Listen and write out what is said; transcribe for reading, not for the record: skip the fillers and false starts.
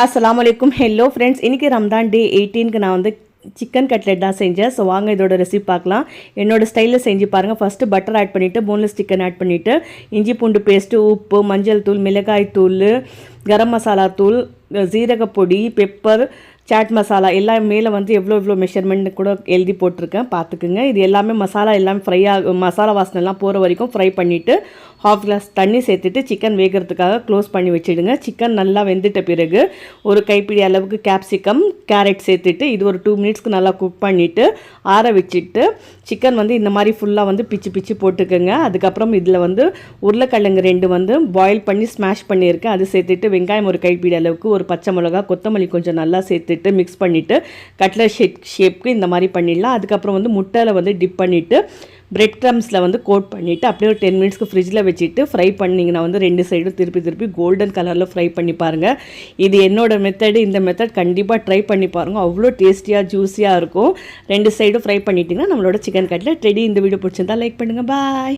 अस्सलामु अलैकुम hello friends इनकी रमदान डे 18 நான் வந்து சிக்கன் கட்லெட் தான் செஞ்சேன். ஸோ வாங்க இதோட ரெசிபி பார்க்கலாம். என்னோட ஸ்டைலில் செஞ்சு பாருங்கள். ஃபஸ்ட்டு பட்டர் ஆட் பண்ணிவிட்டு போன்லெஸ் சிக்கன் ஆட் பண்ணிவிட்டு இஞ்சி பூண்டு பேஸ்ட்டு, உப்பு, மஞ்சள் தூள், மிளகாய் தூள், கரம் மசாலா தூள், ஜீரகப்பொடி, பெப்பர், சாட் மசாலா எல்லாம் மேலே வந்து எவ்வளோ மெஷர்மெண்ட் கூட எழுதி போட்டிருக்கேன், பார்த்துக்குங்க. இது எல்லாமே மசாலா எல்லாமே மசாலா வாசனைலாம் போகிற வரைக்கும் ஃப்ரை பண்ணிவிட்டு ஹாஃப் கிளாஸ் தண்ணி சேர்த்துட்டு சிக்கன் வேகிறதுக்காக க்ளோஸ் பண்ணி வச்சுடுங்க. சிக்கன் நல்லா வெந்துட்ட பிறகு ஒரு கைப்பிடி அளவுக்கு கேப்சிகம், கேரட் சேர்த்துட்டு இது ஒரு 2 மினிட்ஸ்க்கு நல்லா குக் பண்ணிவிட்டு ஆற வச்சுட்டு சிக்கன் வந்து இந்த மாதிரி ஃபுல்லாக வந்து பிச்சு போட்டுக்கோங்க. அதுக்கப்புறம் இதில் வந்து உருளைக்கிழங்கு 2 வந்து பாயில் பண்ணி ஸ்மாஷ் பண்ணியிருக்கேன், அது சேர்த்துட்டு வெங்காயம் ஒரு கைப்பிடி அளவுக்கு, ஒரு பச்சை மிளகா, கொத்தமல்லி கொஞ்சம் நல்லா சேர்த்துட்டு மிக்ஸ் பண்ணிவிட்டு கட்லட் ஷேப்க்கு இந்த மாதிரி பண்ணிடலாம். அதுக்கப்புறம் வந்து முட்டையில் வந்து டிப் பண்ணிவிட்டு பிரெட் க்ரம்ஸில் வந்து கோட் பண்ணிவிட்டு அப்படியே ஒரு 10 மினிட்ஸ்க்கு ஃப்ரிட்ஜில் வச்சுட்டு ஃப்ரை பண்ணிங்கன்னா வந்து 2 சைடும் திருப்பி கோல்டன் கலரில் ஃப்ரை பண்ணி பாருங்கள். இது என்னோடய மெத்தடு. இந்த மெத்தட் கண்டிப்பாக ட்ரை பண்ணி பாருங்கள். அவ்வளோ டேஸ்டியாக ஜூஸியாக இருக்கும். 2 சைடும் ஃப்ரை பண்ணிட்டீங்கன்னா நம்மளோட சிக்கன் கட்லெட் ரெடி. இந்த வீடியோ பிடிச்சிருந்தா லைக் பண்ணுங்கள். பாய்.